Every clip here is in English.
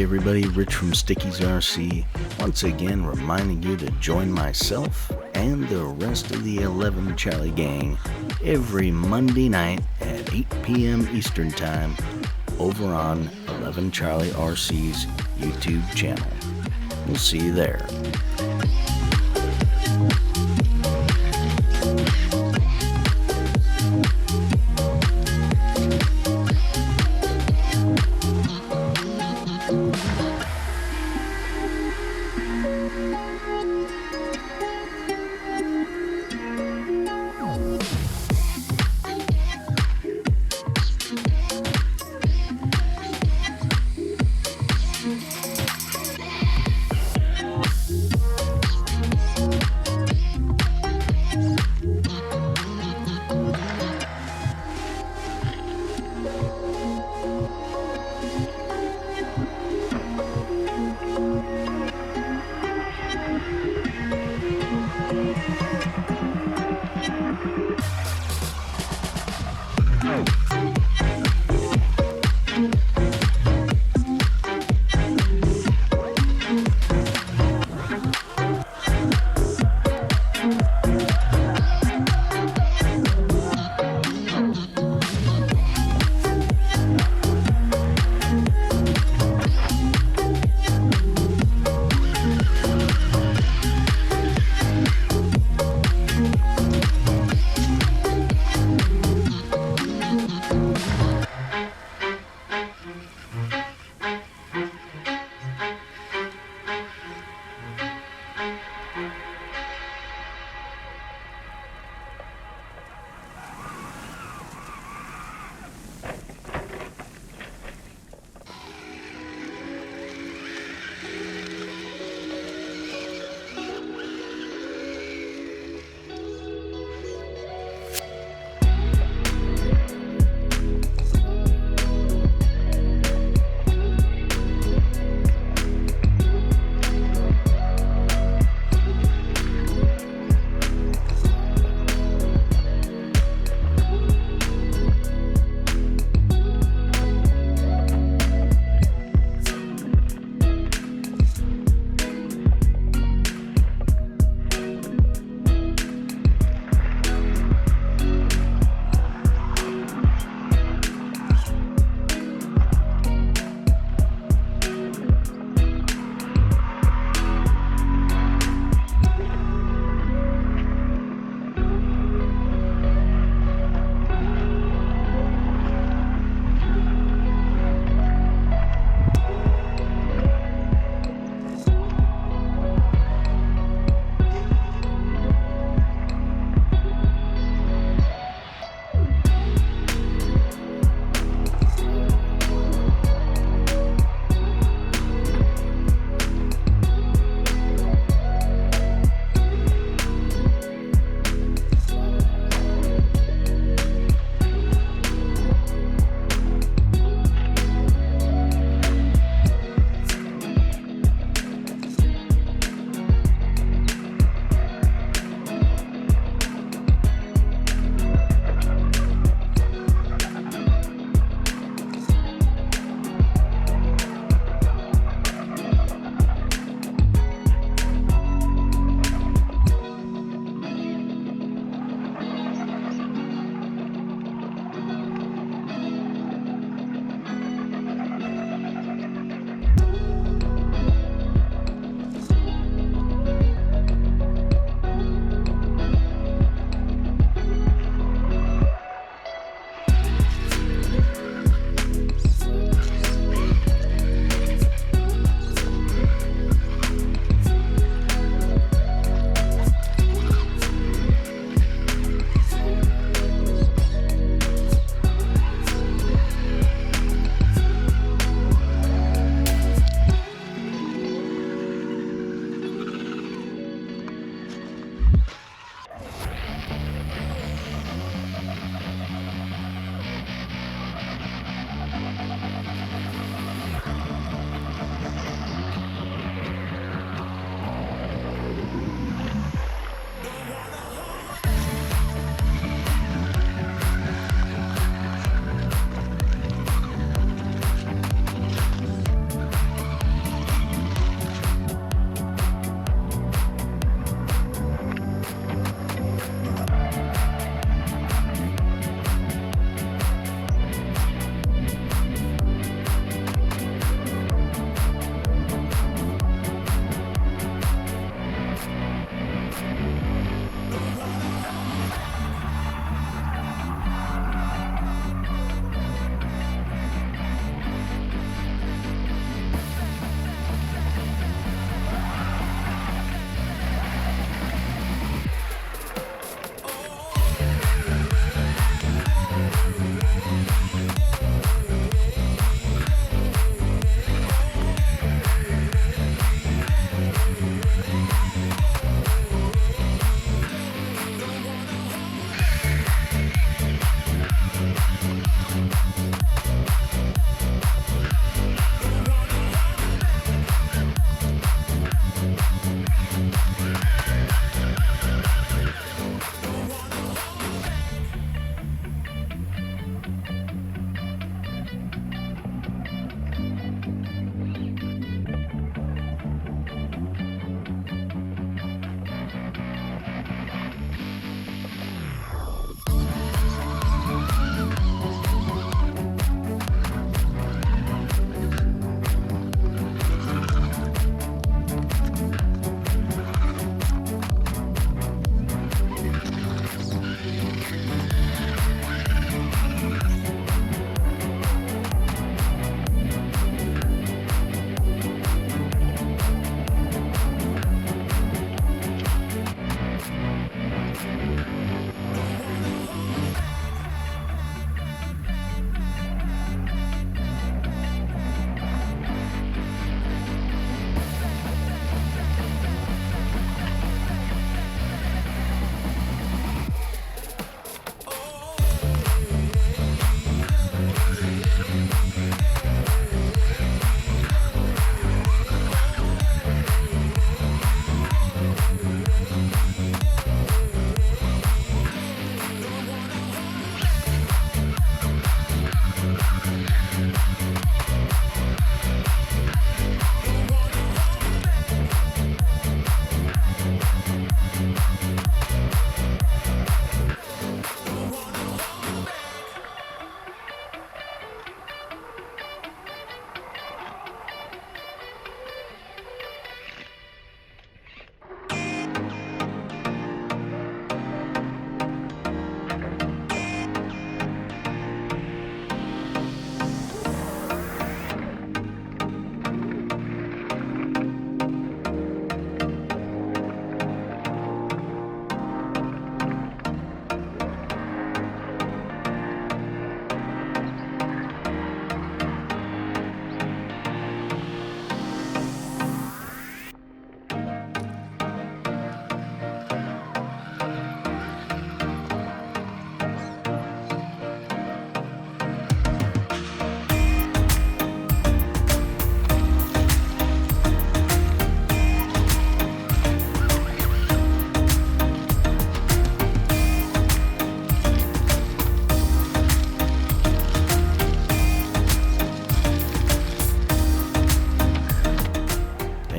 Hey everybody, Rich from Sticky's RC, once again reminding you to join myself and the rest of the 11 Charlie gang every Monday night at 8 p.m. Eastern Time over on 11 Charlie RC's YouTube channel. We'll see you there.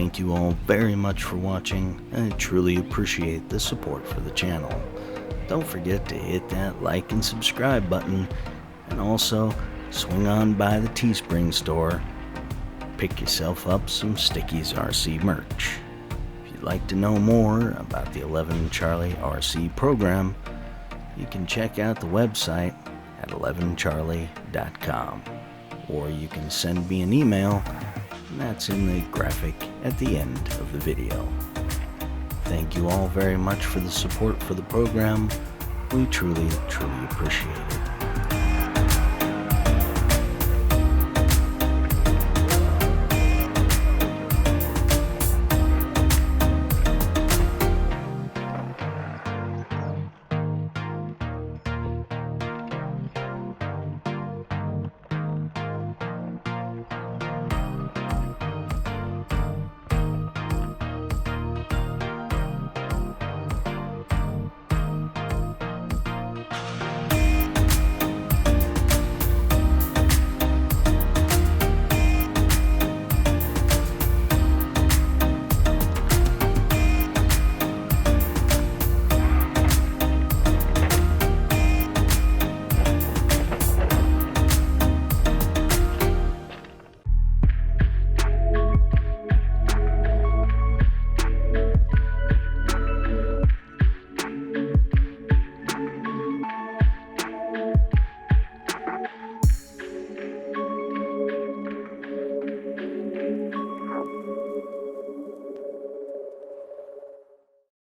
Thank you all very much for watching. I truly appreciate the support for the channel. Don't forget to hit that like and subscribe button, and also swing on by the Teespring store. Pick yourself up some Stickies RC merch. If you'd like to know more about the 11 Charlie RC program, you can check out the website at 11charlie.com, or you can send me an email, and that's in the graphic at the end of the video. Thank you all very much for the support for the program. We truly, truly appreciate it.